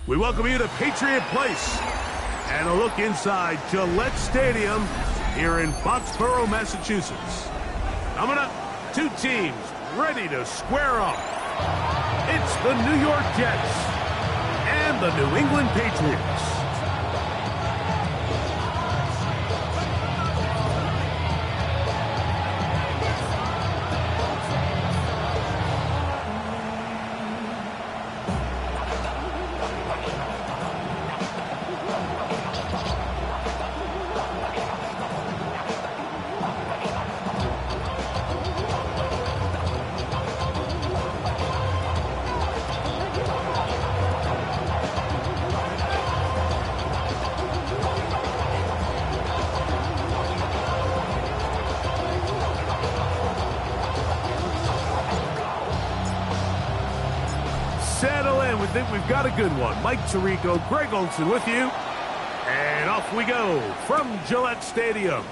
We welcome you to Patriot Place and a look inside Gillette Stadium here in Foxborough, Massachusetts. Coming up, two teams ready to square off. It's the New York Jets and the New England Patriots. Settle in. We think we've got a good one. Mike Tirico, Greg Olson with you. And off we go from Gillette Stadium. And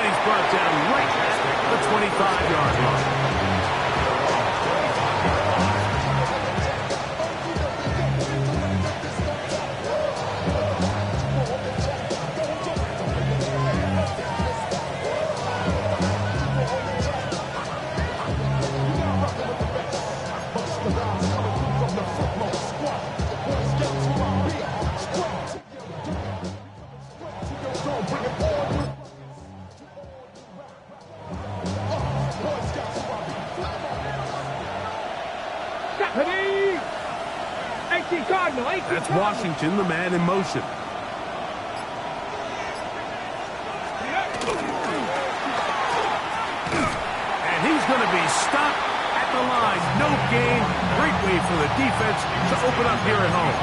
he's brought down right at the 25-yard line. That's Washington, the man in motion. And he's going to be stopped at the line. No gain. Great way for the defense to open up here at home.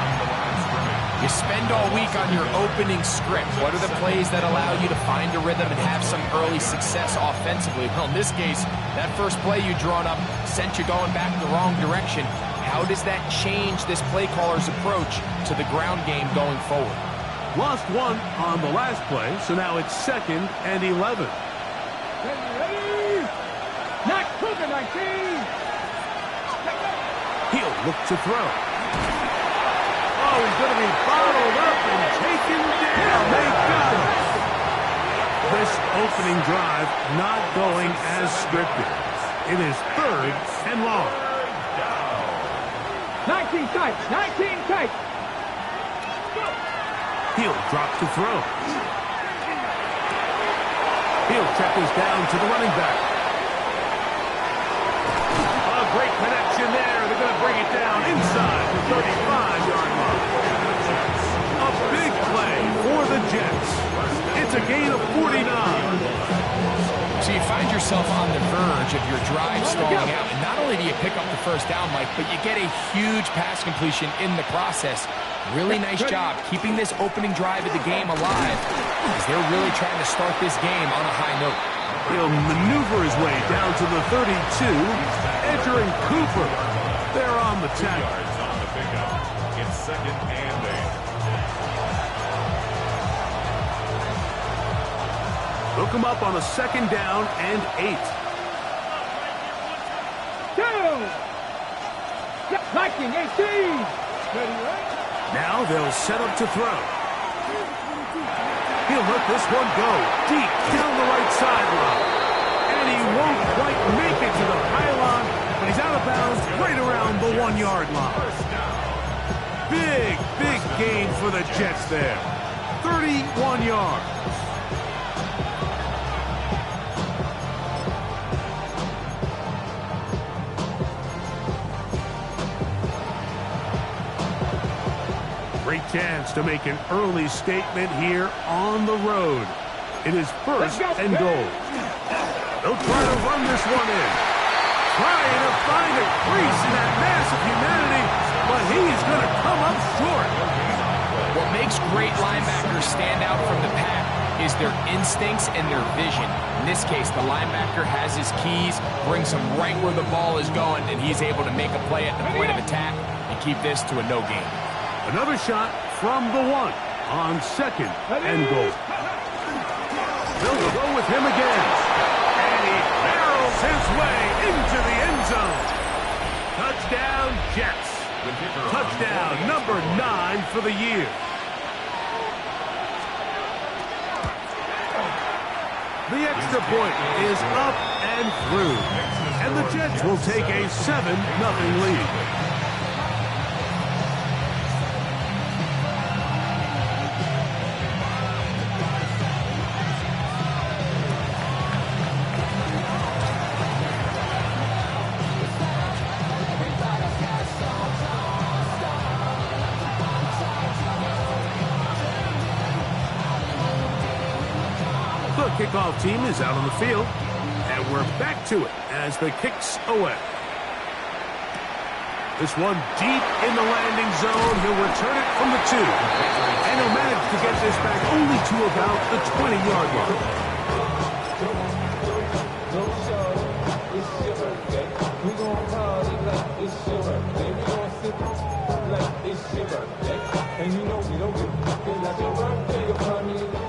You spend all week on your opening script. What are the plays that allow you to find a rhythm and have some early success offensively? Well, in this case, that first play you drawn up sent you going back the wrong direction. How does that change this play caller's approach to the ground game going forward? Lost one on the last play, so now it's 2nd and 11. Ready? Not cooking, 19. He'll look to throw. Oh, he's going to be bottled up and taken down. They got him. This opening drive not going as scripted. It is 3rd and long. 19 tight, 19 tight. He'll drop to throw. He'll check this down to the running back. A great connection there. They're going to bring it down inside the 35-yard line. A big play for the Jets. It's a gain of 49. So you find yourself on the verge of your drive stalling out. And not only do you pick up the first down, Mike, but you get a huge pass completion in the process. Really nice job keeping this opening drive of the game alive as they're really trying to start this game on a high note. He'll maneuver his way down to the 32. Entering Cooper. They're on the tackle. On the pickup. It's 2nd and 8. Hook him up on a 2nd down and 8. 2. Viking 18. Ready, right? Now they'll set up to throw. He'll let this one go deep down the right sideline. And he won't quite make it to the pylon, but he's out of bounds right around the 1-yard line. Big gain for the Jets there. 31 yards. chance to make an early statement here on the road. It is first and goal. They'll try to run this one in. Trying to find a crease in that mass of humanity, but he's going to come up short. What makes great linebackers stand out from the pack is their instincts and their vision. In this case, the linebacker has his keys, brings him right where the ball is going, and he's able to make a play at the point of attack and keep this to a no gain. Another shot from the 1 on second and goal. They'll go with him again. And he barrels his way into the end zone. Touchdown, Jets. Touchdown number 9 for the year. The extra point is up and through. And the Jets will take a 7-0 lead. The kickoff team is out on the field, and we're back to it as the kick's away. This one deep in the landing zone. He'll return it from the 2. And he'll manage to get this back only to about the 20-yard line.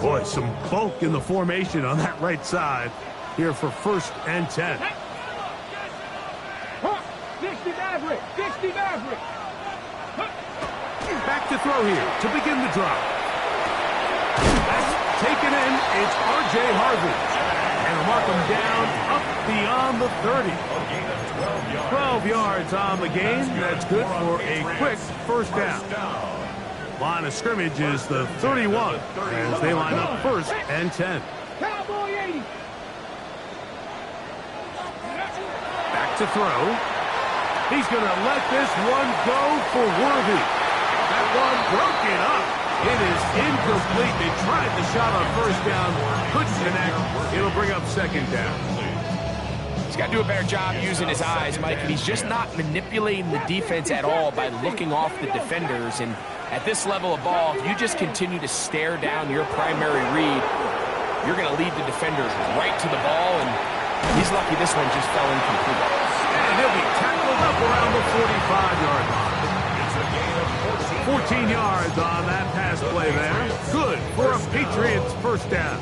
Boy, some bulk in the formation on that right side here for first and 10. 60 Maverick! 60 Maverick! Back to throw here to begin the drive. That's taken in. It's R.J. Harvey. And he'll mark him down up beyond the 30. 12 yards on the gain. That's good for a quick first down. Line of scrimmage is the 31 as they line up first and 10. Cowboy 80! Back to throw. He's going to let this one go for Worthy. That one broken up. It is incomplete. They tried the shot on first down. Couldn't connect. It'll bring up second down. He's got to do a better job using his eyes, Mike, and he's just not manipulating the defense at all by looking off the defenders. And at this level of ball, if you just continue to stare down your primary read, you're going to lead the defenders right to the ball, and he's lucky this one just fell incomplete. And he'll be tackled up around the 45-yard line. 14 yards on that pass play there. Good for a Patriots first down.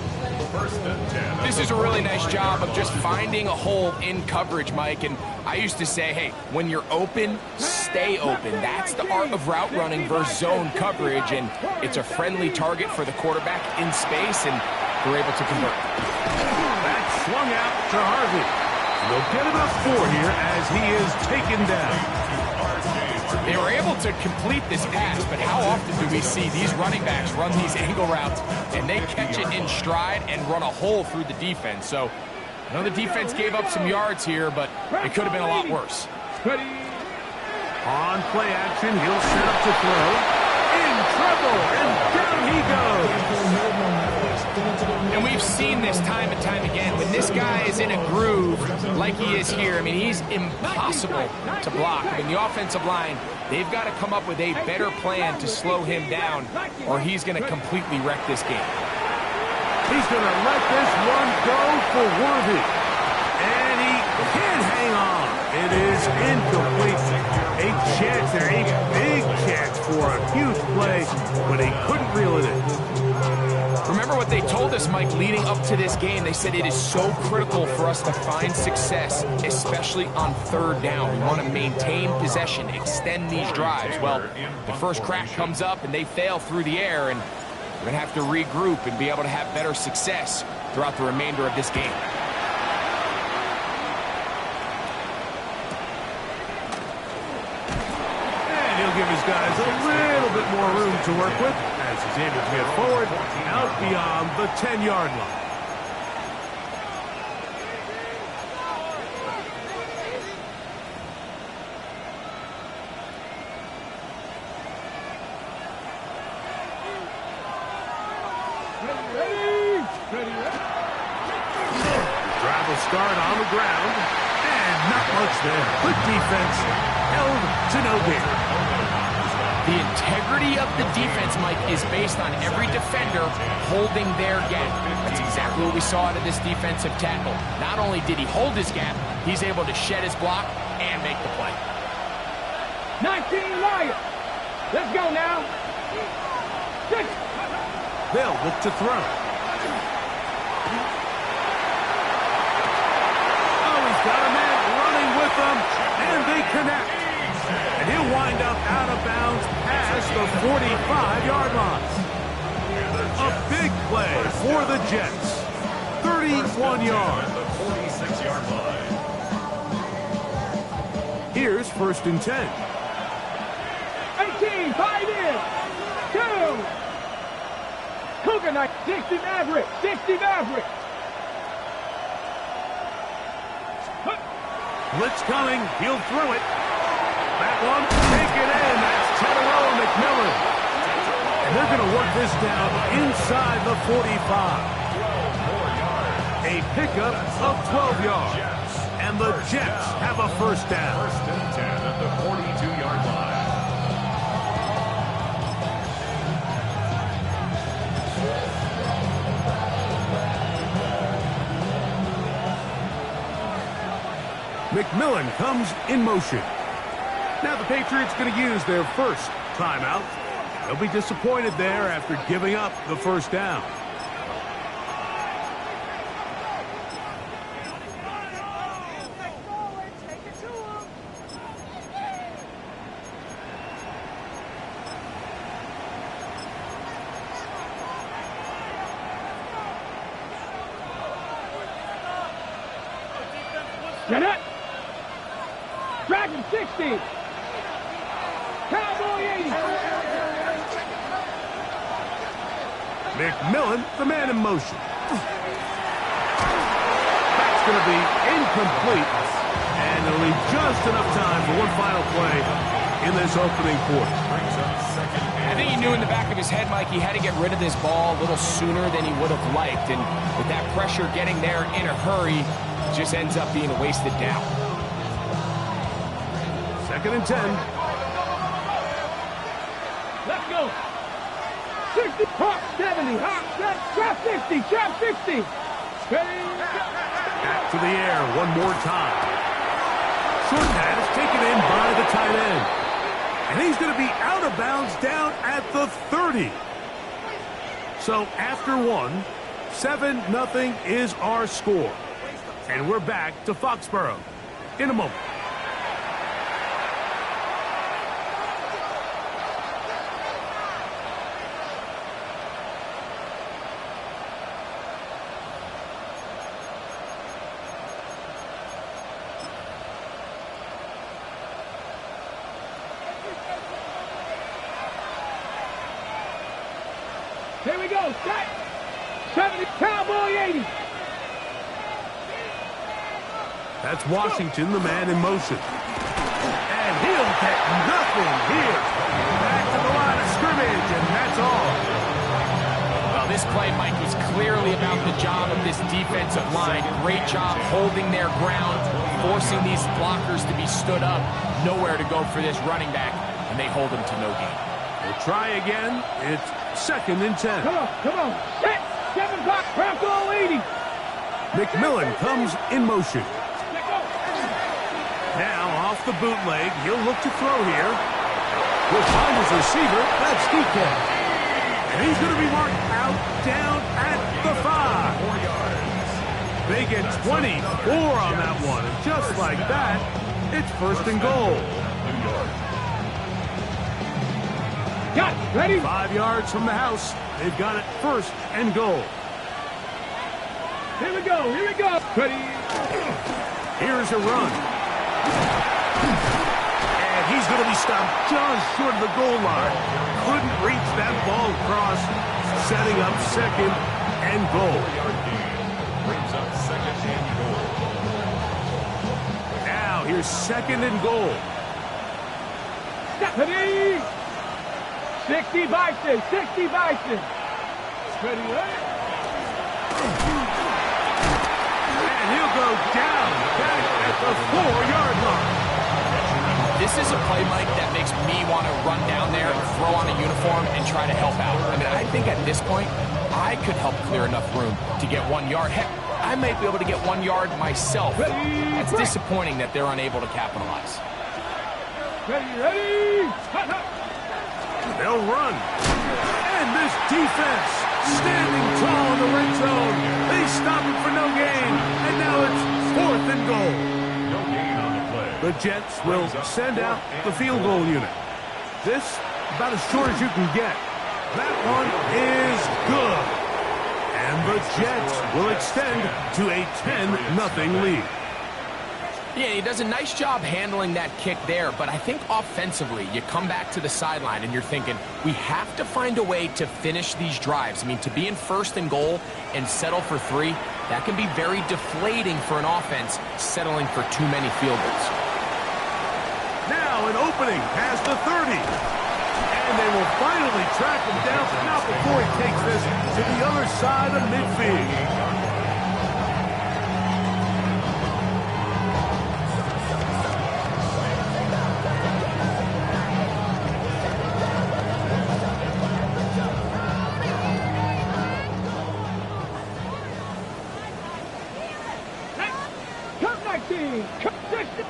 This is a really nice job of just finding a hole in coverage, Mike. And I used to say, hey, when you're open, stay open. That's the art of route running versus zone coverage. And it's a friendly target for the quarterback in space, and they're able to convert. That swung out to Harvey. They'll get about 4 here as he is taken down. They were able to complete this pass, but how often do we see these running backs run these angle routes and they catch it in stride and run a hole through the defense? So I know the defense gave up some yards here, but it could have been a lot worse. On play action, he'll set up to throw. In trouble, and down he goes. And we've seen this time and time again. When this guy is in a groove like he is here, I mean, he's impossible to block. I mean, the offensive line, they've got to come up with a better plan to slow him down, or he's going to completely wreck this game. He's going to let this one go for Worthy. And he can't hang on. It is incomplete. A chance there, a big chance for a huge play, but he couldn't reel it in. Remember what they told us, Mike, leading up to this game. They said it is so critical for us to find success, especially on third down. We want to maintain possession, extend these drives. Well, the first crack comes up and they fail through the air, and we're going to have to regroup and be able to have better success throughout the remainder of this game. And he'll give his guys a little bit more room to work with as he's able to get forward out beyond the 10-yard line. They'll start on the ground. And not much there. Good defense. Held to no gain. The integrity of the defense, Mike, is based on every defender holding their gap. That's exactly what we saw out of this defensive tackle. Not only did he hold his gap, he's able to shed his block and make the play. 19 Lions. Let's go now. 6. They'll look to throw. Oh, he's got a man running with them, and they connect. And he'll wind up out of bounds past the 45-yard line. A big play for the Jets. 31 yards. The 46-yard line. Here's 1st and 10. 18, 5 in. 2. Cougar Knight, 60 Maverick, 60 Maverick. Blitz coming. He'll throw it. That one, take it in. That's Tetairoa McMillan. And they're going to work this down inside the 45. A pickup of 12 yards. And the Jets have a 1st down. 1st and 10 at the 42-yard line. McMillan comes in motion. Now the Patriots going to use their 1st timeout. They'll be disappointed there after giving up the 1st down. Jeanette. Dragon 60. Cowboy 80. McMillan, the man in motion. That's going to be incomplete. And it'll leave just enough time for one final play in this opening quarter. I think he knew in the back of his head, Mike, he had to get rid of this ball a little sooner than he would have liked. And with that pressure getting there in a hurry, it just ends up being a wasted down. 2nd and 10. Let's go. 60, hop 70, hop, trap 60, trap 60. Back to the air one more time. Short pass taken in by the tight end. And he's going to be out of bounds down at the 30. So after 1, 7-0 is our score. And we're back to Foxborough in a moment. Here we go. Set. 70. Cowboy 80. That's Washington, the man in motion. And he'll get nothing here. Back to the line of scrimmage, and that's all. Well, this play, Mike, was clearly about the job of this defensive line. Great job holding their ground, forcing these blockers to be stood up. Nowhere to go for this running back, and they hold him to no gain. We'll try again. It's 2nd and 10. Come on, come on. Set. 7 o'clock. Bronco 80. McMillan comes in motion. Now off the bootleg, he'll look to throw here. He'll find his receiver. That's DK. And he's going to be marked out down at the 5. They get 24 on that one. And just like that, it's 1st and goal. Got it. Ready? 5 yards from the house. They've got it 1st and goal. Here we go. Here we go. Ready? Here's a run. And he's going to be stopped just short of the goal line. Couldn't reach that ball across, setting up 2nd and goal. Brings up 2nd and goal. Now here's 2nd and goal. Ready? 60 Bison. 60 Bison. Ready? And he'll go 4-yard line. This is a play, Mike, that makes me want to run down there, throw on a uniform, and try to help out. I mean, I think at this point, I could help clear enough room to get 1 yard. Heck, I might be able to get 1 yard myself. It's disappointing that they're unable to capitalize. Ready. They'll run. And this defense standing tall in the red zone. They stop it for no gain. And now it's 4th and goal. No gain on the play. The Jets will send out the field goal unit. This, about as short as you can get. That one is good. And the Jets will extend to a 10-0 lead. Yeah, he does a nice job handling that kick there, but I think offensively, you come back to the sideline and you're thinking, we have to find a way to finish these drives. I mean, to be in 1st and goal and settle for 3, that can be very deflating for an offense settling for too many field goals. Now an opening past the 30. And they will finally track him down, but not before he takes this to the other side of midfield.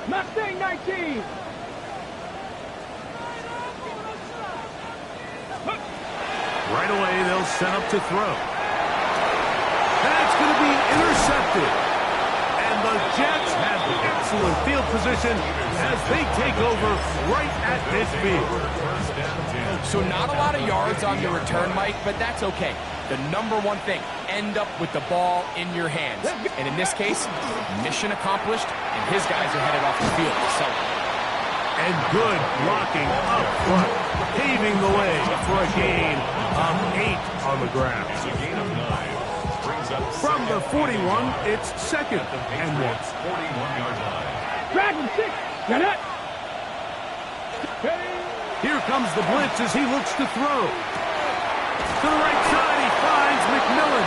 Mustang 19. Right away, they'll set up to throw. That's going to be intercepted. And the Jets have excellent field position as they take over right at midfield. So not a lot of yards on the return, Mike, but that's okay. The #1 thing, end up with the ball in your hands. And in this case, mission accomplished, and his guys are headed off the field to celebrate. And good blocking up front, paving the way for a gain of 8 on the ground. It's a gain of 9. Brings up From the 41, it's 2nd and 1. 41-yard line. Dragon 6. Get it. Here comes the blitz as he looks to throw. To the right side, he finds McMillan.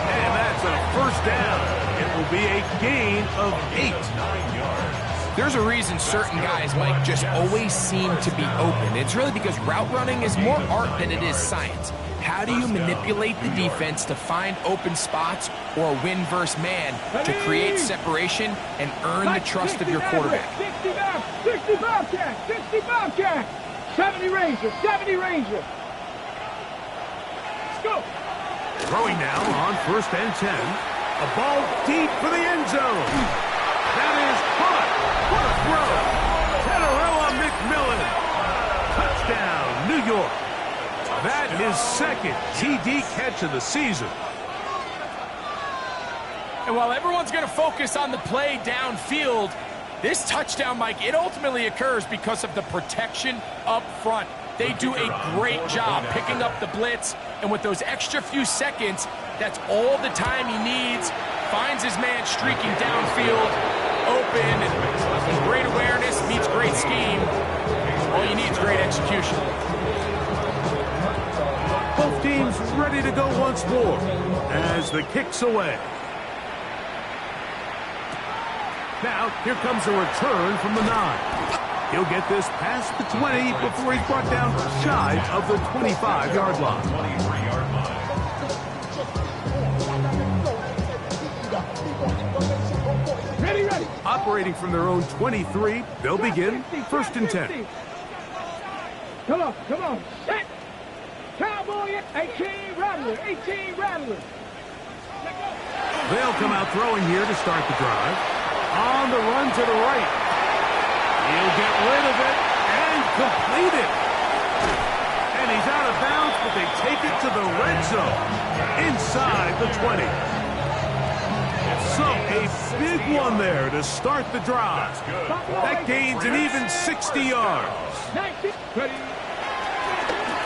And that's a 1st down. It will be a gain of 8. 9 yards. There's a reason certain guys, Mike, just always seem to be open. It's really because route running is more art than it is science. How do you manipulate the defense to find open spots or win versus man to create separation and earn the trust of your quarterback? 60 Bobcat, 60 Bobcat, 70 Ranger, 70 Ranger. Let's go. Throwing now on 1st and 10. A ball deep for the end zone. That is caught. What a throw. Tenerella McMillan. Touchdown, New York. That is 2nd TD catch of the season. And while everyone's going to focus on the play downfield, this touchdown, Mike, it ultimately occurs because of the protection up front. They do a great job picking up the blitz, and with those extra few seconds, that's all the time he needs. Finds his man streaking downfield, open, and great awareness meets great scheme. All you need is great execution. Both teams ready to go once more as the kick's away. Now, here comes a return from the 9. He'll get this past the 20 before he's brought down shy of the 25-yard line. 23-yard line. Ready. Operating from their own 23, they'll begin 1st and 10. Come on. Set. Cowboy, 18 Rattler, 18 Rattler. They'll come out throwing here to start the drive. On the run to the right. He'll get rid of it and complete it. And he's out of bounds, but they take it to the red zone inside the 20. So a big one there to start the drive. That gains an even 60 yards. 19. Ready.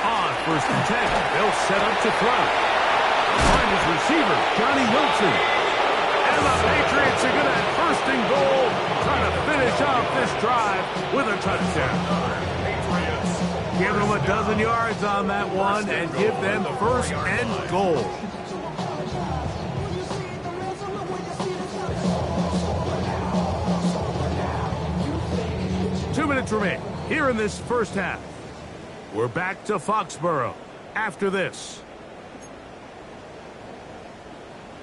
On 1st and 10, they'll set up to throw. Find his receiver, Johnny Wilson. And the Patriots are going to have 1st and goal, trying to finish off this drive with a touchdown. Give them a dozen yards on that one and give them 1st and goal. seconds remain here in this first half. We're back to Foxborough after this.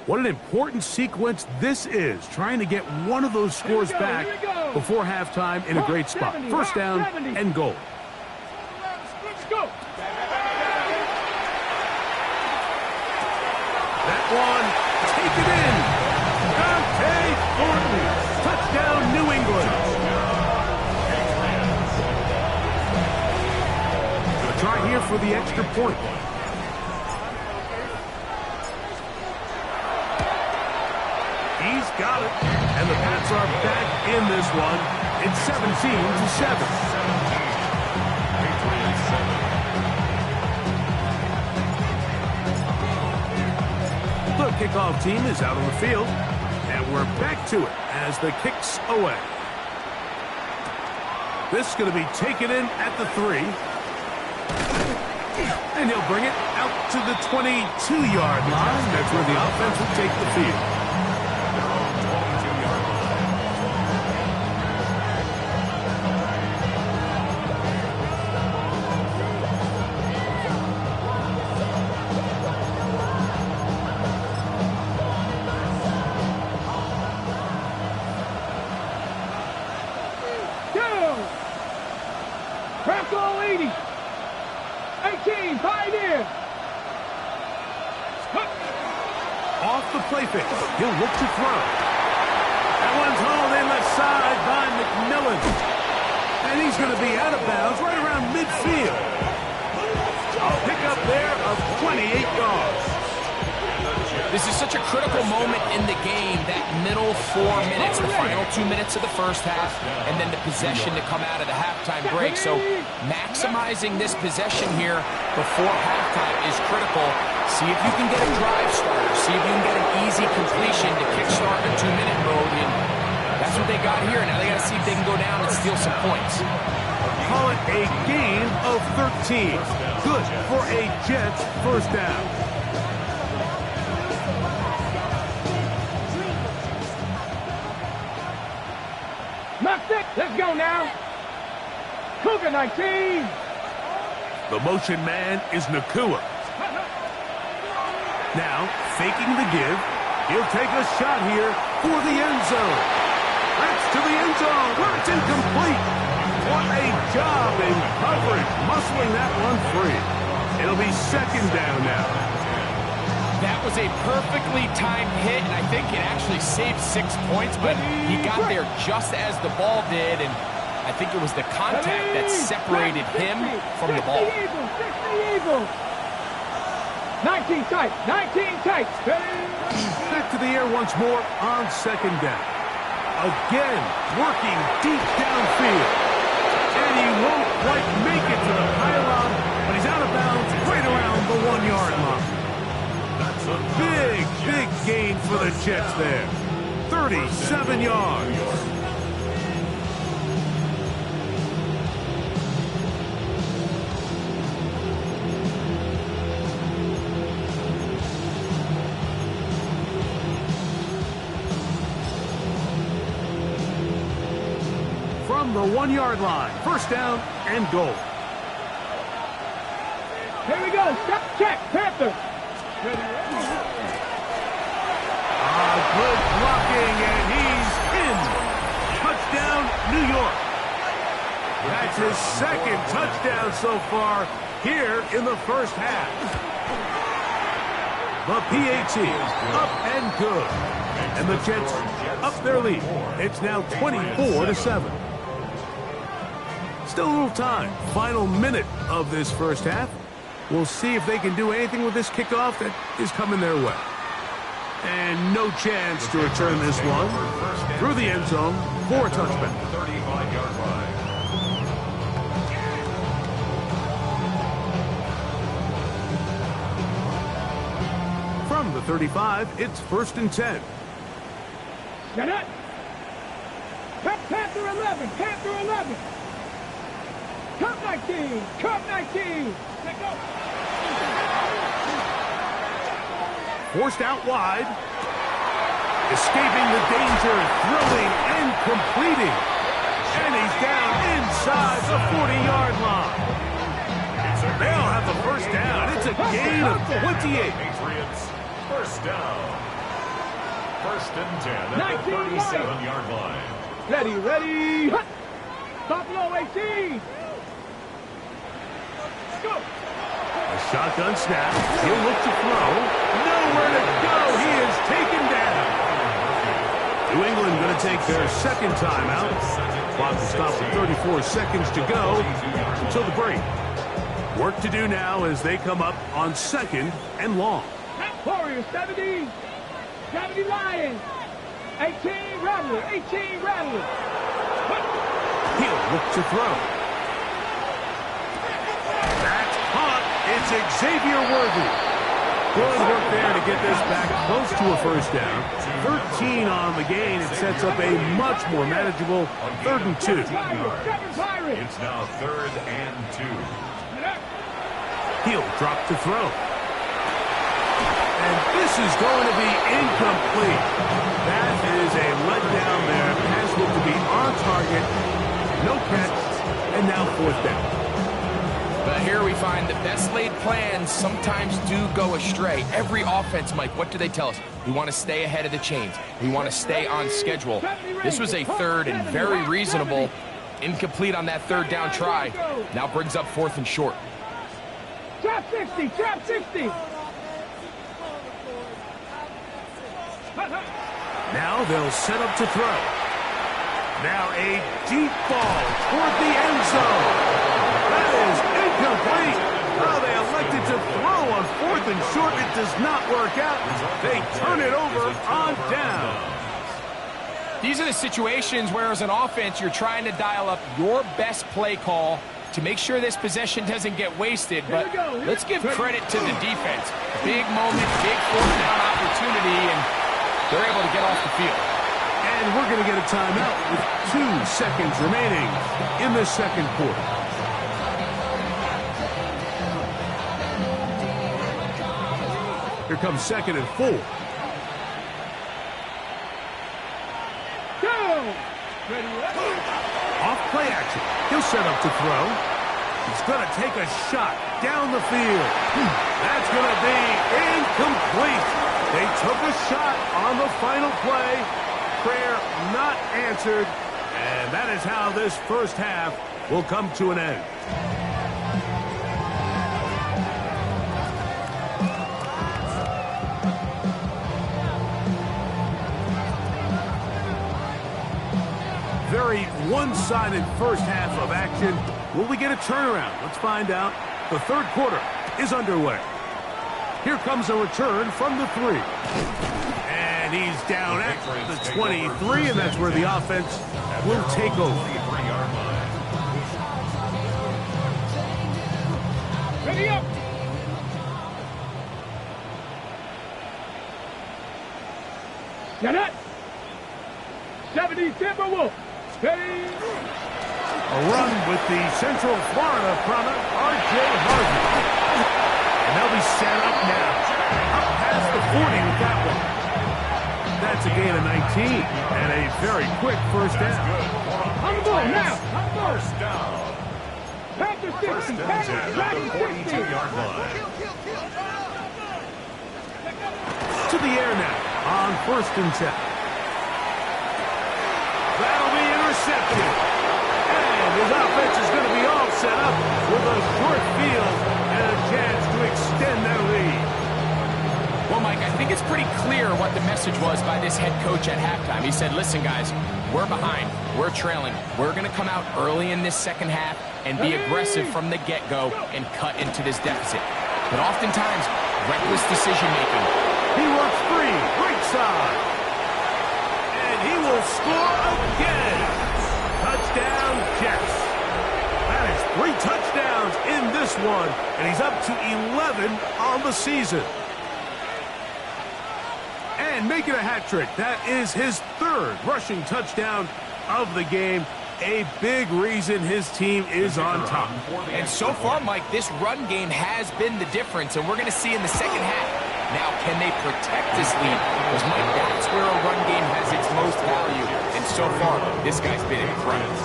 What an important sequence this is, trying to get one of those scores back before halftime in a great spot. First down and goal. Let's go. That one, take it in. Dante Thornton, touchdown New England. Gonna try here for the extra point. He's got it, and the Pats are back in this one. It's 17-7. The kickoff team is out on the field, and we're back to it as the kick's away. This is going to be taken in at the 3. And he'll bring it out to the 22-yard line. That's where the offense will take the field. Crackle 80. 18, Pioneer. Off the play fake. He'll look to throw. That one's hauled in left side by McMillan. And he's going to be out of bounds right around midfield. A pickup there of 28 yards. This is such a critical moment in the game, that middle 4 minutes, the final 2 minutes of the first half, and then the possession to come out of the halftime break. So maximizing this possession here before halftime is critical. See if you can get a drive starter. See if you can get an easy completion to kickstart a 2-minute mode. And that's what they got here. Now they got to see if they can go down and steal some points. Call it a gain of 13. Good for a Jets first down. Let's go now. Cougar 19. The motion man is Nakua. Now, faking the give. He'll take a shot here for the end zone. That's to the end zone where it's incomplete. What a job in coverage, muscling that one free. It'll be second down now. That was a perfectly timed hit, and I think it actually saved 6 points, but he got there just as the ball did, and I think it was the contact that separated him from the ball. 60 Eagles. 19 tight, 19 tight. Back to the air once more on second down. Again, working deep downfield. And he won't quite make it to the pylon, but he's out of bounds right around the 1-yard line. That's a big gain for the Jets there. 37 yards. From the 1-yard line, first down and goal. Here we go. Step check, Panther. Good blocking, and he's in. Touchdown, New York. That's his second touchdown so far here in the first half. The PAT up and good. And the Jets up their lead. It's now 24-7. Still a little time. Final minute of this first half. We'll see if they can do anything with this kickoff that is coming their way. And no chance to return this one through the end zone for a touchback. 35-yard line. From the 35, it's 1st and 10. Get it. Panther 11, Panther 11. Cup 19, Cup 19. Let go. Forced out wide. Escaping the danger, throwing and completing. And he's down inside the 40-yard line. They'll have the first down. It's a gain of 28. Patriots, first down. First and 10 at the 37-yard line. Ready. Hut. Buffalo 18. Go. A shotgun snap. He'll look to throw. Nowhere to go. He is taken down. New England going to take their second timeout. Clock will stop with 34 seconds to go until the break. Work to do now as they come up on second and long. Warriors 70. 70 Lions. 18 Rattler. 18 Rattler. He'll look to throw. That's caught. It's Xavier Worthy. Good work there to get this back close to a first down. 13 on the gain. It sets up a much more manageable 3rd and 2. It's now 3rd and 2. He'll drop to throw. And this is going to be incomplete. That is a letdown there. Pass looked to be on target. No catch. And now 4th down. But here we find the best laid plans sometimes do go astray. Every offense, Mike, what do they tell us? We want to stay ahead of the chains. We want to stay on schedule. This was a 3rd and very reasonable. Incomplete on that 3rd down try. Now brings up 4th and short. Trap 60. Trap 60. Now they'll set up to throw. Now a deep ball toward the end zone. That is incomplete. Oh, they elected to throw on 4th and short. It does not work out. They turn it over on down. These are the situations where as an offense you're trying to dial up your best play call to make sure this possession doesn't get wasted. But let's give credit to the defense. Big moment, big 4th down opportunity, and they're able to get off the field. And we're going to get a timeout with 2 seconds remaining in the 2nd quarter. Here comes 2nd and 4. Go. Off play action. He'll set up to throw. He's going to take a shot down the field. That's going to be incomplete. They took a shot on the final play. Prayer not answered. And that is how this first half will come to an end. Very one-sided first half of action. Will we get a turnaround? Let's find out. The 3rd quarter is underway. Here comes a return from the 3. And he's down at the 23, and that's where the offense will take over. Ready up. Get it. 70 Timberwolves. A run with the Central Florida product, R.J. Harvey. And they'll be set up now. Up past the 40 with that one. That's a gain of 19 and a very quick first down. On the ball now. On the ball. First down. Panther 60. First and 10 Panther at Dragon the 60. 42-yard line. To the air now on 1st and 10. That'll be intercepted. And his offense is going to be all set up with a short field and a chance to extend their lead. Well, Mike, I think it's pretty clear what the message was by this head coach at halftime. He said, listen, guys, we're behind. We're trailing. We're going to come out early in this second half and be aggressive from the get-go and cut into this deficit. But oftentimes, reckless decision-making. He works free, right side. And he will score again. Touchdown, Jets. That is 3 touchdowns in this one, and he's up to 11 on the season. And making a hat trick. That is his 3rd rushing touchdown of the game. A big reason his team is on top. And so far, Mike, this run game has been the difference, and we're going to see in the second half. Now, can they protect this lead? Because, Mike, that's where a run game has its most value. And so far, this guy's been incredible.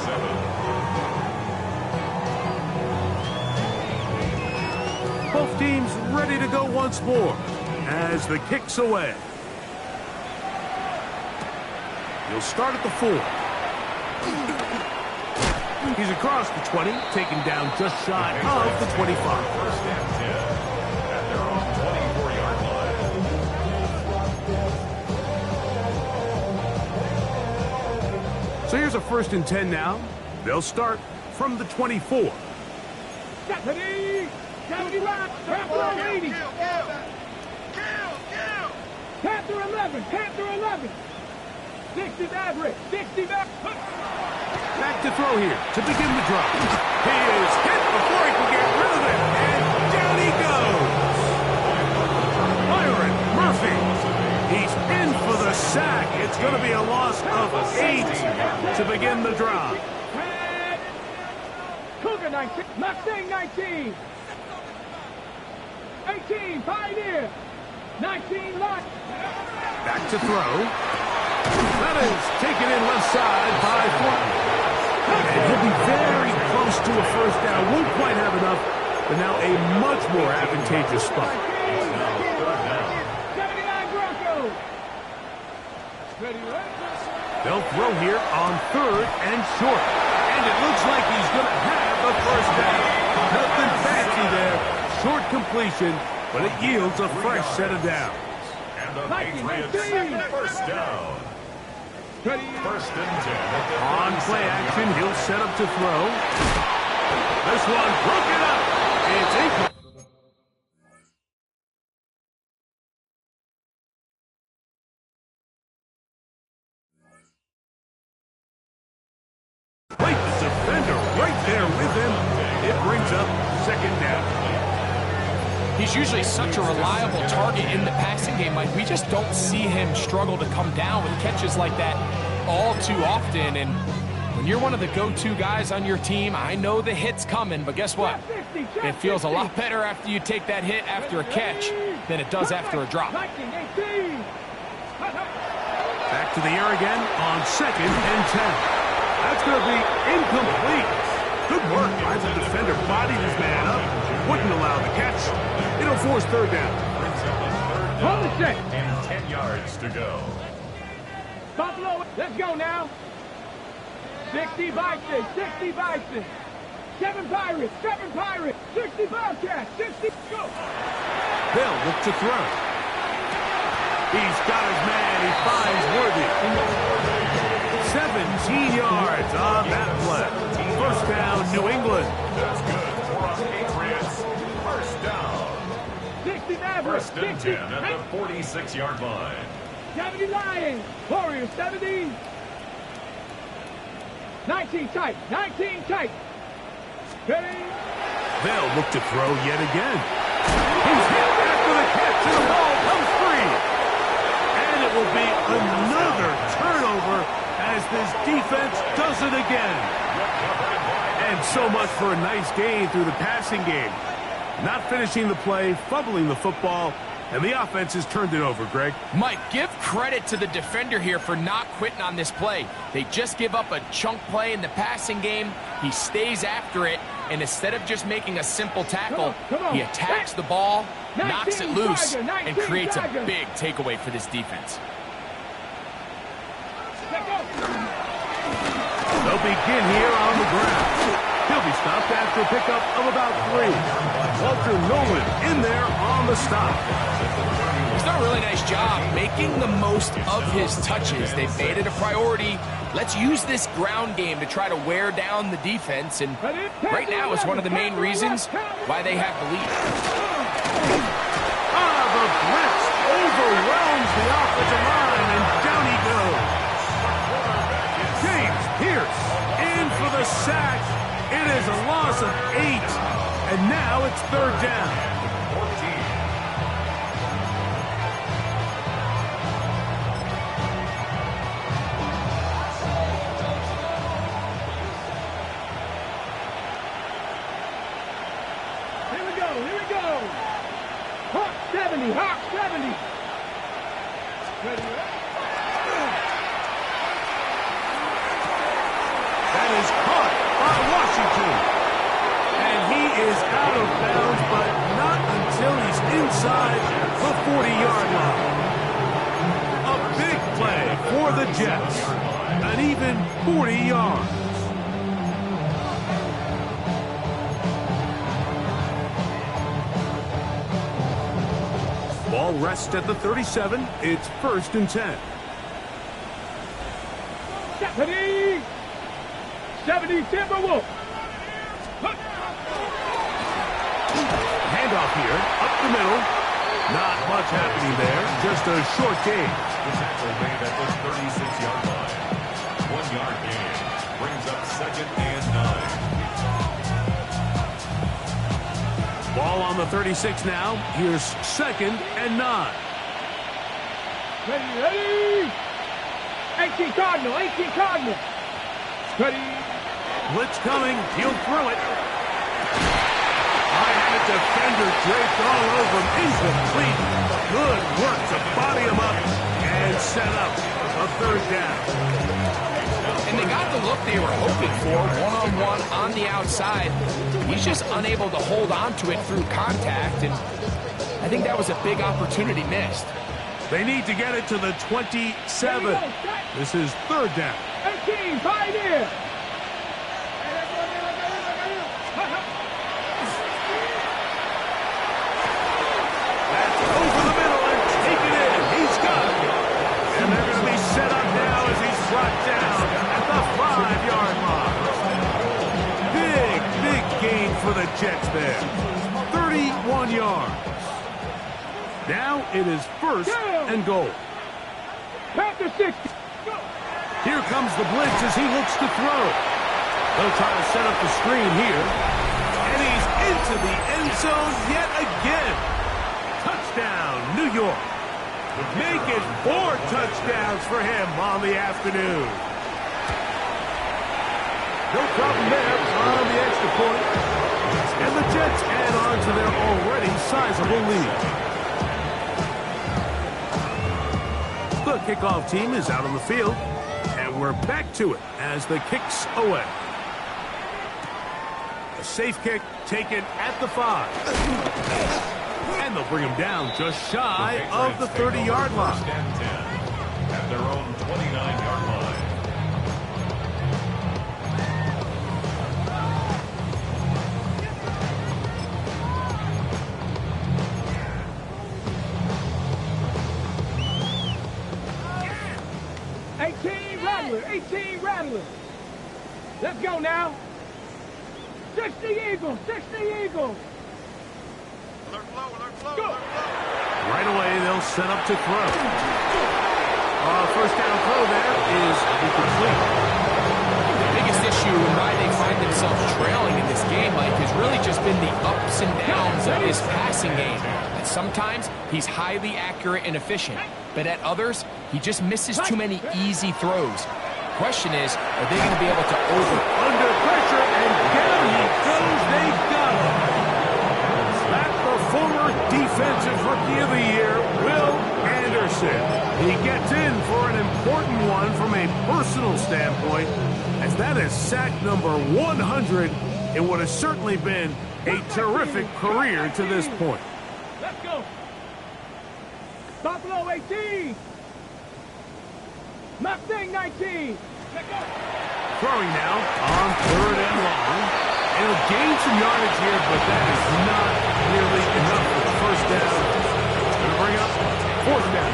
team's ready to go once more as the kick's away. He'll start at the 4. He's across the 20, taken down just shy of the 25. First and 10 at their own 24-yard line. So here's a 1st and 10 now. They'll start from the 24. Deputy! Deputy right! Panther 80! Panther 11! Panther 11! 60 Maverick! 60 Maverick! Back to throw here to begin the drop. He is hit before he can get rid of it, and down he goes. Byron Murphy. He's in for the sack. It's going to be a loss of 8 to begin the drive. Cougar 19, Mustang 19, 18, Pioneer, 19, Lot. Back to throw. That is taken in left side by Thornton. And he'll be very close to a 1st down. Won't quite have enough, but now a much more advantageous spot. 79 Broncos. Ready, ready. They'll throw here on 3rd and short. And it looks like he's going to have the 1st down. Nothing fancy there. Short completion, but it yields a fresh set of downs. And the Patriots, 1st down. Ready. 1st and 10 at the On play action, he'll set up to throw. This one broken up. It's incomplete. The defender right there with him. It brings up 2nd down. He's usually such a reliable target in the passing game, Mike. We just don't see him struggle to come down with catches like that all too often. And when you're one of the go-to guys on your team, I know the hit's coming, but guess what? It feels a lot better after you take that hit after a catch than it does after a drop. Back to the air again on 2nd and 10. That's going to be incomplete. Good work by the defender. Bodied his man up. Wouldn't allow the catch. It'll force 3rd down. Hold the set. And 10 yards to go. Buffalo, let's go now. 60 Bison, 60 Bison. 7 Pirates, 7 Pirates. 60 Bobcats, 60, go. They'll look to throw. He's got his man. He finds Worthy. 17 yards on that play. 1st down, New England. That's good for us Patriots. 1st down. 60 Mavericks, 1st and 60. 10 at the 46-yard line. 70 Lions, Warriors, 70. 19 tight, 19 tight. Ready? They'll look to throw yet again. He's hit after the catch, and the ball comes free. And it will be another turnover as this defense does it again. And so much for a nice gain through the passing game. Not finishing the play, fumbling the football, and the offense has turned it over, Greg. Mike, give credit to the defender here for not quitting on this play. They just give up a chunk play in the passing game. He stays after it, and instead of just making a simple tackle, Come on. he attacks the ball, 19 knocks it loose, Tiger, and 19 creates a Tiger. big takeaway for this defense. Let go. They'll begin here on the ground. He'll be stopped after a pickup of about 3. Walter Nolan in there on the stop. He's done a really nice job making the most of his touches. They've made it a priority. Let's use this ground game to try to wear down the defense, and right now it's one of the main reasons why they have the lead. The blitz overwhelms the offensive line, and down he goes. James Pierce in for the sack. It is a loss of 8, and now it's 3rd down. 14. Here we go, here we go. Hawk 70, Hawk 70. Ready, That is caught by Washington. And he is out of bounds, but not until inside the 40-yard line. A big play for the Jets. An even 40 yards. Ball rests at the 37. It's 1st and 10. 70 Timberwolves. Handoff here, up the middle. Not much happening there, just a short gain. The tackle made at the 36-yard line. 1-yard gain brings up 2nd and 9. Ball on the 36 now. Here's 2nd and 9. Ready. 18 Cardinal. Ready. Blitz coming. He'll throw it. High-handed defender draped all over him. Incomplete. Good work to body him up and set up a 3rd down. And they got the look they were hoping for, one-on-one on the outside. He's just unable to hold on to it through contact, and I think that was a big opportunity missed. They need to get it to the 27. This is 3rd down. 18, Pioneer. That's over the middle and taken in. He's got it. And they're going to be set up now as he's brought down at the 5-yard line. Big gain for the Jets there. 31 yards. Now it is 1st and goal. Panther 60. Here comes the blitz as he looks to throw. They'll try to set up the screen here. And he's into the end zone yet again. Touchdown, New York. Make it 4 touchdowns for him on the afternoon. No problem there on the extra point. And the Jets add on to their already sizable lead. The kickoff team is out on the field, and we're back to it as the kick's away. A safe kick taken at the 5. And they'll bring him down just shy of the 30-yard line. 1st and 10 at their own 29-yard line. Let's go now. 60 Eagles. Go. Right away, they'll set up to throw. 1st down throw there is incomplete. The biggest issue and why they find themselves trailing in this game, Mike, has really just been the ups and downs of his passing game. And sometimes he's highly accurate and efficient, but at others, he just misses too many easy throws. Question is, are they going to be able to under pressure, and down he goes. They got him. That the former defensive rookie of the year, Will Anderson. He gets in for an important one from a personal standpoint, as that is sack number 100 in what has certainly been a terrific career to this point. Let's go. Buffalo 18. Mustang 19. Throwing now on 3rd and long. It'll gain some yardage here, but that is not nearly enough for the 1st down. Going to bring up 4th down.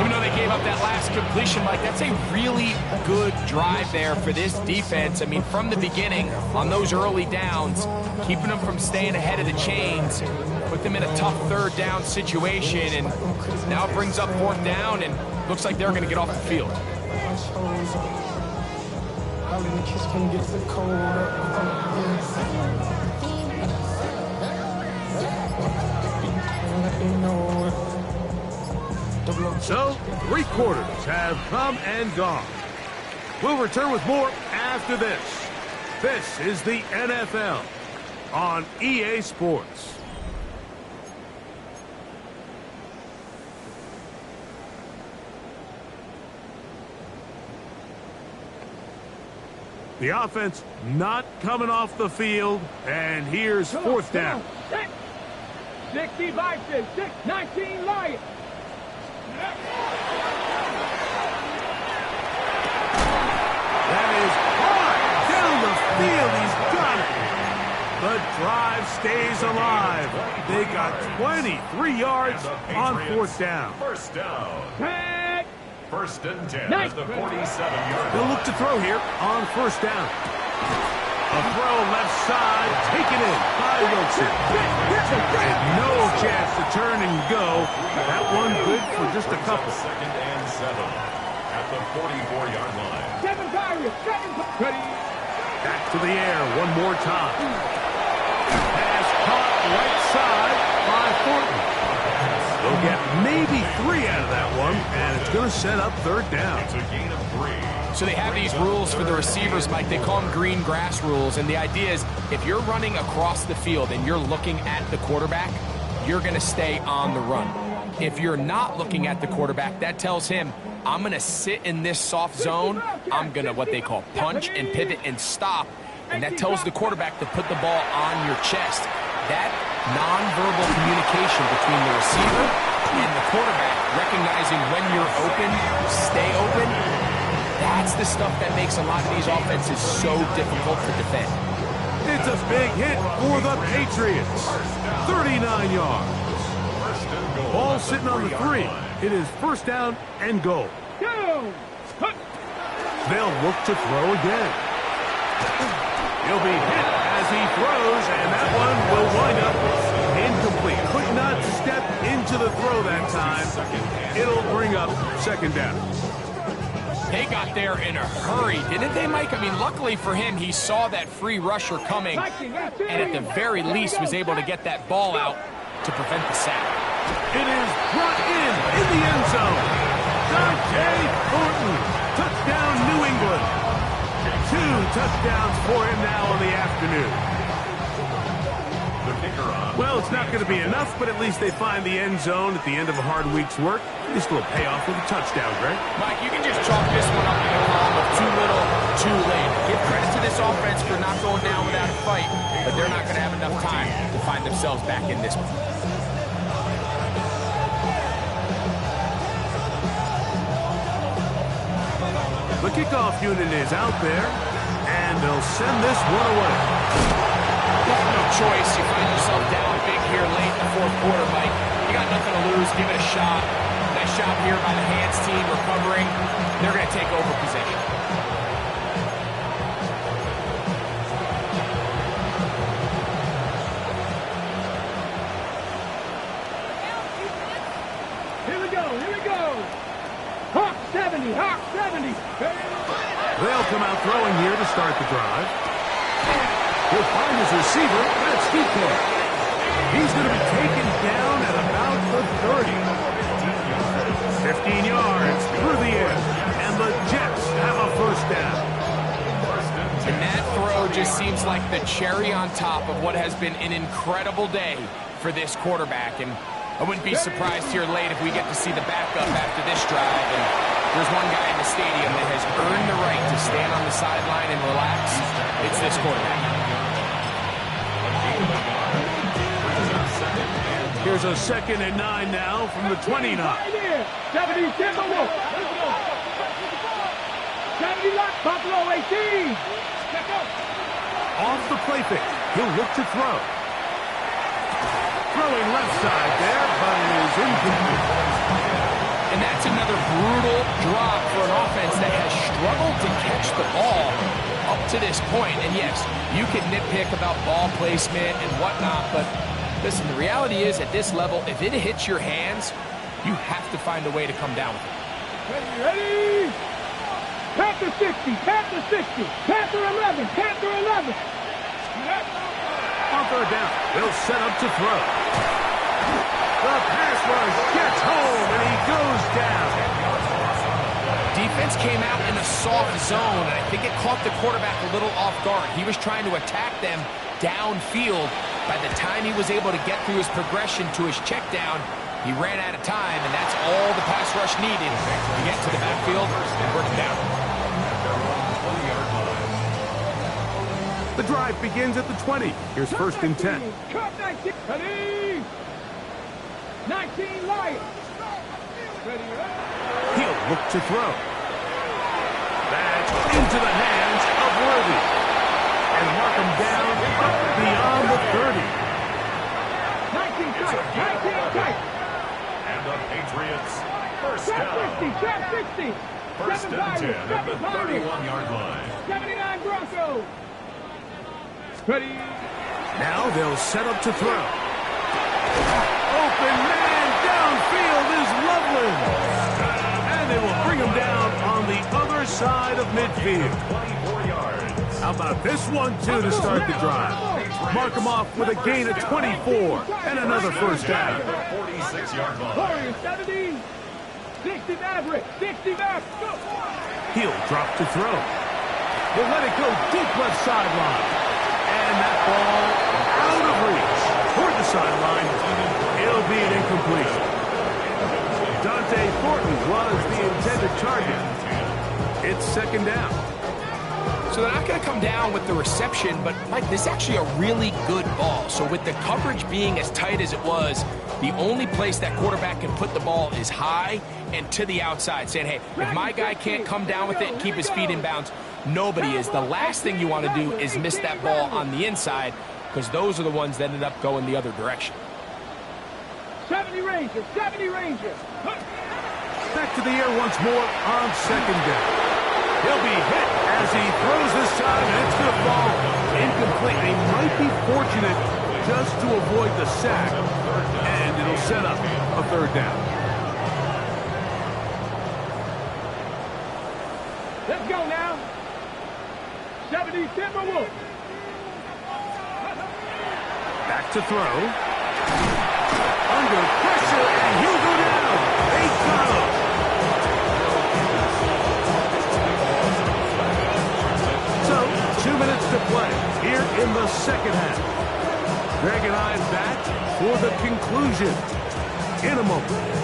Even though they gave up that last completion, Mike, that's a really good drive there for this defense. I mean, from the beginning, on those early downs, keeping them from staying ahead of the chains, put them in a tough 3rd down situation, and now it brings up 4th down, and looks like they're going to get off the field. So, 3 quarters have come and gone. We'll return with more after this. This is the NFL on EA Sports. The offense not coming off the field, and here's 4th down. 60 Vikings, 19 Lions. That is hard down the field. He's got it. The drive stays alive. They got 23 yards on fourth down. First down. Tag. First and 10 at the 47-yard They'll line. look to throw here on first down. A throw left side, taken in by Wilson. And no chance to turn and go. That one good for just a couple. Second and 7 at the 44-yard line. 7 Pirates, 7 Pirates. Back to the air one more time. Pass caught right side by Thornton. They'll get maybe 3 out of that one, and it's going to set up third down. It's a gain of 3. So they have these rules for the receivers, Mike. They call them green grass rules. And the idea is if you're running across the field and you're looking at the quarterback, you're going to stay on the run. If you're not looking at the quarterback, that tells him, I'm going to sit in this soft zone. I'm going to what they call punch and pivot and stop. And that tells the quarterback to put the ball on your chest. That nonverbal communication between the receiver and the quarterback, recognizing when you're open, stay open, that's the stuff that makes a lot of these offenses so difficult to defend. It's a big hit for the Patriots. 39 yards. Ball sitting on the 3. It is first down and goal. Go. They'll look to throw again. He'll be hit as he throws, and that one will wind up incomplete. Could not step into the throw that time. It'll bring up second down. They got there in a hurry, didn't they, Mike? I mean, luckily for him, he saw that free rusher coming, and at the very least was able to get that ball out to prevent the sack. It is brought in the end zone. Dante Thornton, touchdown New England. 2 touchdowns for him now in the afternoon. Well, it's not going to be enough, but at least they find the end zone at the end of a hard week's work. At least a little payoff with a touchdown, Greg. Mike, you can just chalk this one up in the column of too little, too late. Give credit to this offense for not going down without a fight, but they're not going to have enough time to find themselves back in this one. The kickoff unit is out there, and they'll send this one away. No choice. You find yourself down big here late in the fourth quarter, Mike. You got nothing to lose. Give it a shot. Nice job here by the hands team recovering. They're going to take over possession. Here we go, here we go. Hawk 70, Hawk 70. They'll come out throwing here to start the drive. He'll find his receiver. That's DK. He's going to be taken down at about the 30. 15 yards through the air. And the Jets have a first down. And that throw just seems like the cherry on top of what has been an incredible day for this quarterback. And I wouldn't be surprised here late if we get to see the backup after this drive. And there's one guy in the stadium that has earned the right to stand on the sideline and relax. It's this quarterback. Here's a 2nd and 9 now from the 29. 70 Timberwolves. 70 left, Buffalo 18. Off the play fake. He'll look to throw. Throwing left side there, but it is incomplete. And that's another brutal drop for an offense that has struggled to catch the ball up to this point. And yes, you can nitpick about ball placement and whatnot, but listen, the reality is at this level, if it hits your hands, you have to find a way to come down with it. Ready? Panther 60, Panther 60, Panther 11, Panther 11. On third down, they'll set up to throw. The pass rush gets home, and he goes down. Defense came out in a soft zone, and I think it caught the quarterback a little off guard. He was trying to attack them downfield. By the time he was able to get through his progression to his check down, he ran out of time, and that's all the pass rush needed to get to the backfield and bring him down. The drive begins at the 20. Here's 1st and 10. Ready? 19 Lions. He'll look to throw. That's into the hands of Worthy. And mark him down up beyond the 30. 19 tight. 19 tight. And the Patriots first Trap down. 60. Trap 60. First and 10 at the 7 Pirates. 31-yard line. 79 Broncos. Ready. Now they'll set up to throw. Open man downfield is Loveland. And they will bring him down on the other side of midfield. 24 yards. How about this one, too, to start the drive? Mark him off with a gain of 24 and another first down. 46-yard line. Warriors 70. 60 Maverick. 60 Maverick. Go. He'll drop to throw. He'll let it go deep left sideline. And that ball out of reach. Toward the sideline. It'll be an incompletion. Dante Thornton was the intended target. It's second down. So they're not going to come down with the reception, but, Mike, this is actually a really good ball. So with the coverage being as tight as it was, the only place that quarterback can put the ball is high and to the outside, saying, hey, if my guy can't come down with it and keep his feet in bounds, nobody is. The last thing you want to do is miss that ball on the inside, because those are the ones that ended up going the other direction. 70 Rangers. 70 Rangers. Back to the air once more on second down. He'll be hit as he throws this time, and it's going to fall incomplete. They might be fortunate just to avoid the sack, and it'll set up a third down. Let's go now. 70 Timberwolves. Back to throw. Under pressure, and he'll go down. They got him. So, 2 minutes to play here in the second half. Greg and I back for the conclusion in a moment.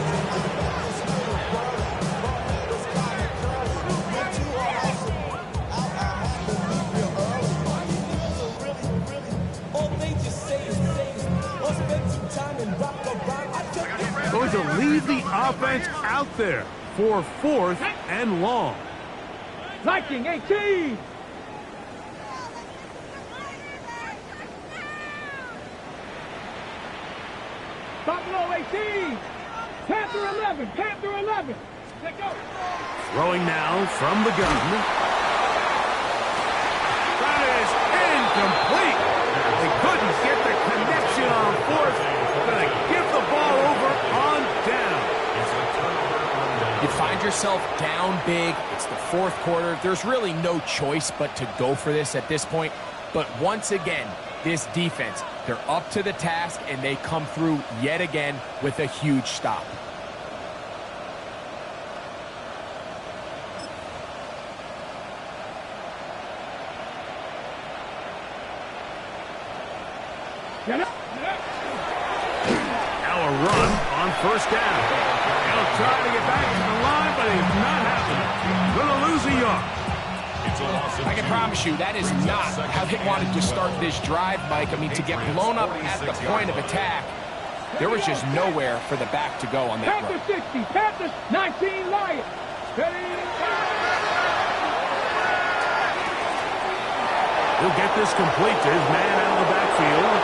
Going to leave the offense out there for 4th and long. Viking 18. Buffalo 18. Panther 11. Panther 11. Let's go. Throwing now from the gun. That is incomplete. They couldn't get the connection on 4th. Going to give the ball over on down. You find yourself down big. It's the 4th quarter. There's really no choice but to go for this at this point. But once again, this defense, they're up to the task, and they come through yet again with a huge stop. Now a run on first down. He'll try to get back to the line, but it's not happening. Going to lose a yard. I can promise you that is not how they wanted to start this drive, Mike. I mean, to get blown up at the point of attack, there was just nowhere for the back to go on that Panther run. 60. Panther 19 Lions. He'll get this complete to his man out of the backfield.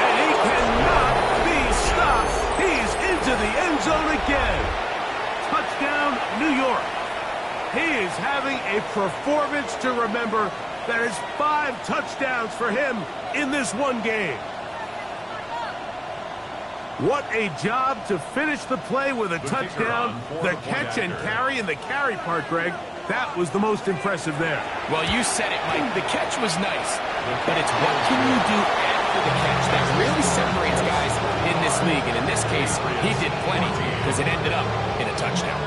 And he cannot be stopped. He's into the end zone again. Touchdown, New York. He is having a performance to remember. That is 5 touchdowns for him in this one game. What a job to finish the play with a touchdown. The catch and carry, and the carry part, Greg, that was the most impressive there. Well, you said it, Mike. The catch was nice, but it's what can you do after the catch that really separates guys in this league. And in this case, he did plenty because it ended up in a touchdown.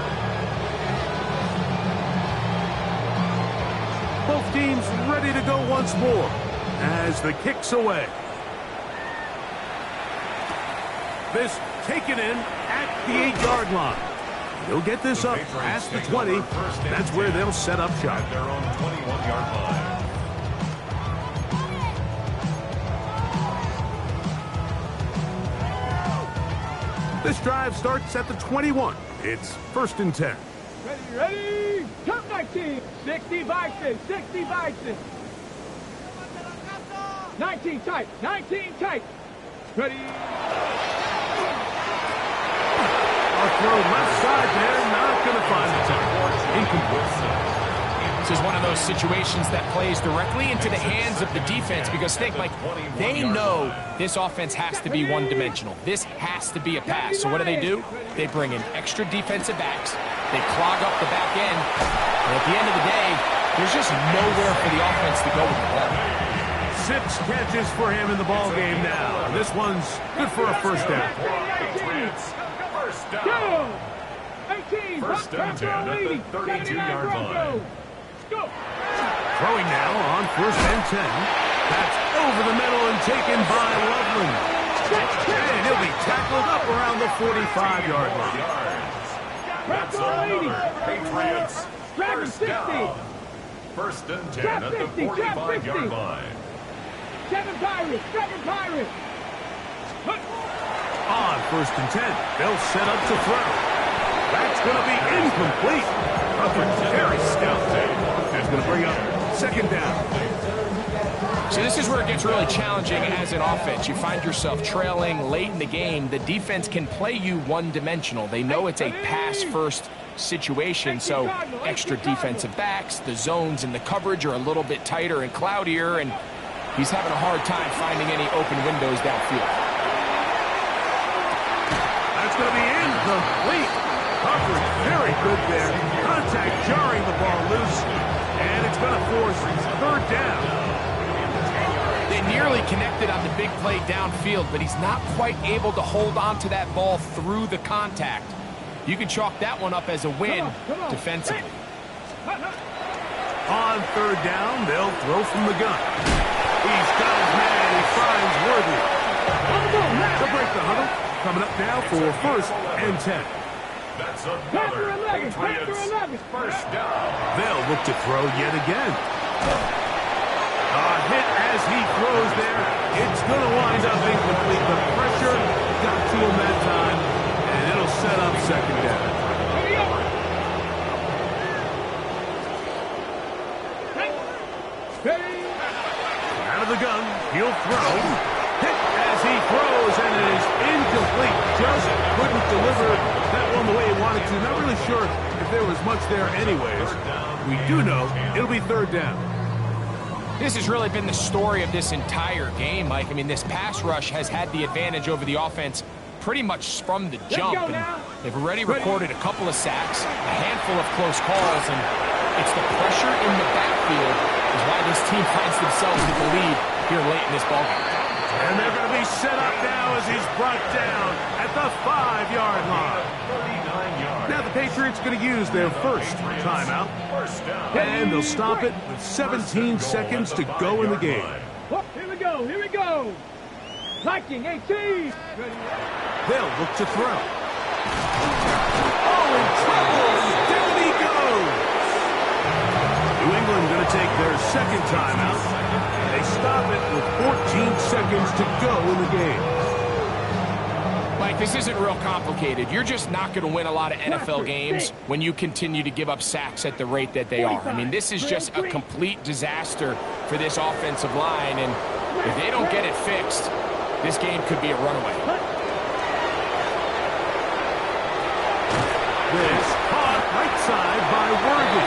Both teams ready to go once more as the kick's away. This taken in at the 8-yard line. They'll get this up past the 20. That's where they'll set up shop. At their own 21-yard line. This drive starts at the 21. It's 1st and 10. Ready? Top 19. 60 Bison. 60 Bison. 19 tight. 19 tight. Ready? A throw left side there. Not going to find the tackle. Incomplete. This is one of those situations that plays directly into the hands of the defense because think, Mike, they know this offense has to be one-dimensional. This has to be a pass. So what do? They bring in extra defensive backs. They clog up the back end. And at the end of the day, there's just nowhere for the offense to go with the ball. 6 catches for him in the ball game now. This one's good for a first down. First down. 18. First and 10 at the 32-yard line. Go. Throwing now on 1st and 10. That's over the middle and taken by Loveland. And he'll be tackled up around the 45-yard line. That's another Patriots first down. 1st and 10 at the 45-yard line. 7 Pirates. 7 Pirates. On 1st and 10, they'll set up to throw. That's going to be incomplete. Very stout. That's going to bring up 2nd down. So this is where it gets really challenging as an offense. You find yourself trailing late in the game. The defense can play you one-dimensional. They know it's a pass-first situation, so extra defensive backs, the zones and the coverage are a little bit tighter and cloudier, and he's having a hard time finding any open windows downfield. That's going to be incomplete. Coverage very good there. Contact jarring the ball loose, and it's going to force 3rd down. They nearly connected on the big play downfield, but he's not quite able to hold on to that ball through the contact. You can chalk that one up as a win defensively. On 3rd down, they'll throw from the gun. He's got his man. He finds Worthy. To break the huddle, coming up now for 1st and 10. That's another Patriots first down. They'll look to throw yet again. A hit as he throws there. It's going to wind up incomplete. The pressure got to him that time, and it'll set up 2nd down. Out of the gun, he'll throw. Hit as he throws, and it is incomplete. Just couldn't deliver that one the way he wanted to. Not really sure if there was much there anyways. We do know it'll be 3rd down. This has really been the story of this entire game, Mike. I mean, this pass rush has had the advantage over the offense pretty much from the jump. And they've already recorded a couple of sacks, a handful of close calls, and it's the pressure in the backfield is why this team finds themselves with the lead here late in this ballgame. And they're going to be set up now as he's brought down at the 5-yard line. 39 yards. Now the Patriots going to use their first timeout. First down. And they'll stop it with 17 seconds to go in the game. Here we go. Here we go. Viking 18. They'll look to throw. Oh, in trouble. Down he goes. New England going to take their 2nd timeout. They stop it with 14 seconds to go in the game. Mike, this isn't real complicated. You're just not going to win a lot of NFL games when you continue to give up sacks at the rate that they are. I mean, this is just a complete disaster for this offensive line, and if they don't get it fixed, this game could be a runaway. This caught right side by Worthy.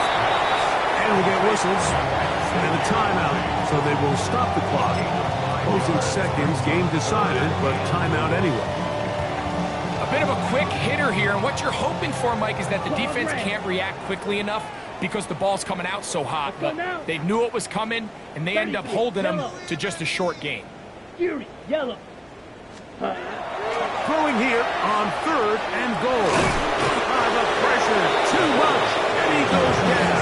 And we get whistles and a timeout, so they will stop the clock. Closing seconds, game decided, but timeout anyway. A bit of a quick hitter here, and what you're hoping for, Mike, is that the defense can't react quickly enough because the ball's coming out so hot. But they knew it was coming, and they end up holding them to just a short game. Fury, yellow. Throwing here on 3rd and goal. The pressure, too much, and he goes down.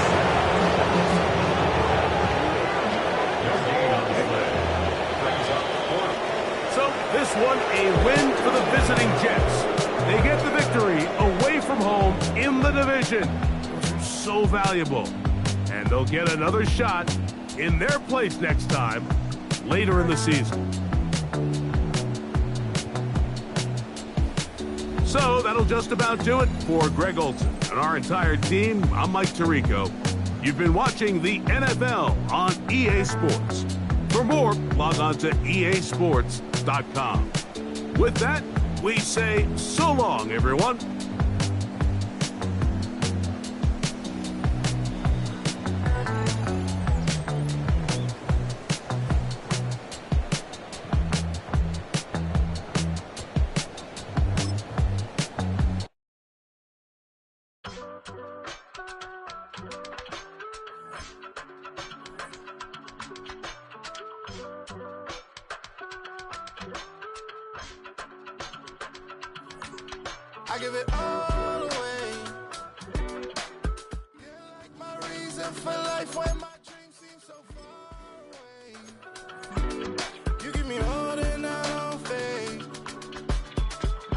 So this one a win for the visiting Jets. They get the victory away from home in the division. Those are so valuable. And they'll get another shot in their place next time later in the season. So that'll just about do it for Greg Olson and our entire team. I'm Mike Tirico. You've been watching the NFL on EA Sports. For more, log on to easports.com. With that, we say so long, everyone. I give it all away. You're like my reason for life when my dreams seem so far away. You give me all that I don't fade.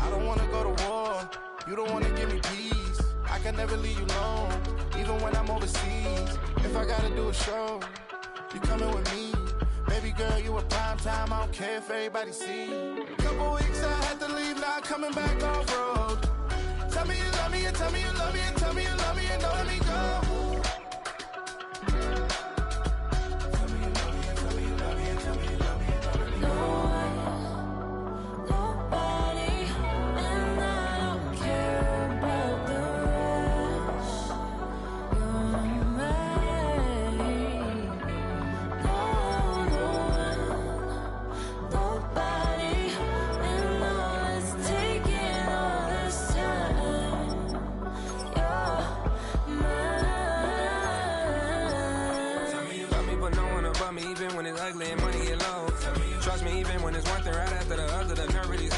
I don't wanna go to war. You don't wanna give me peace. I can never leave you alone, even when I'm overseas. If I gotta do a show, you coming with me. Baby girl, you a prime time. I don't care if everybody see. Couple weeks I had to leave, now coming back off road. Tell me you love me, and tell me you love me, and tell me you love me, and don't let me go. Tell me you love me, and tell me you love me, and tell me you love me, and don't let me go. Nobody, and I don't care about the rest. You're mine. Nobody, and all is taking all this time. You're mine. Tell me you love me, but no one above me, even when it's ugly and money get low. Trust me, even when it's one thing right after the other, the nerve really.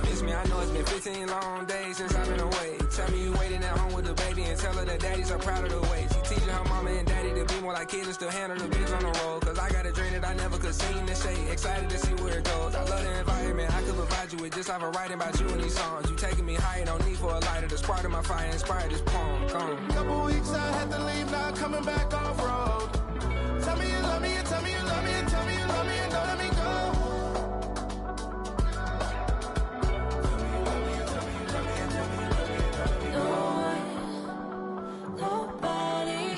Miss me, I know it's been 15 long days since I've been away. Tell me you waiting at home with the baby and tell her that daddy's so proud of the way. She teaching her mama and daddy to be more like kids and still handle the biz on the road. Cause I got a dream that I never could sing to say. Excited to see where it goes. I love the environment. I could provide you with just off of writing about you in these songs. You taking me higher, no need for a lighter. The spark of my fire inspired this poem. Come. Couple weeks I had to leave, now coming back off road. Tell me you love me, and tell me you love me, and tell me you love me, and don't let me go. Tell me you love me, and tell me you love me, and tell me you love me, and don't let me go. Nobody,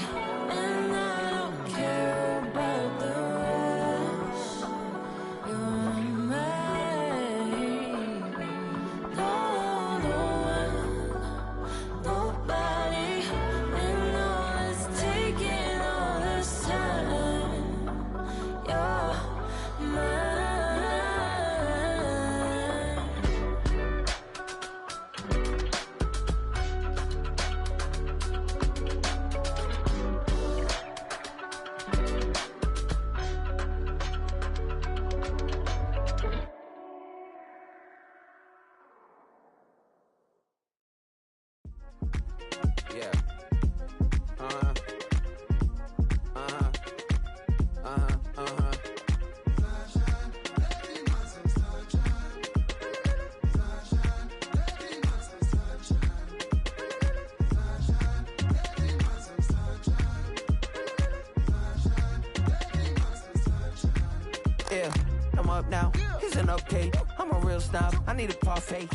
and I don't care about the rest. You're mine. Nobody, and all is taking all this time. You're mine. Yeah. Yeah, I'm up now. Isn't okay. I'm a real snob. I need a parfait.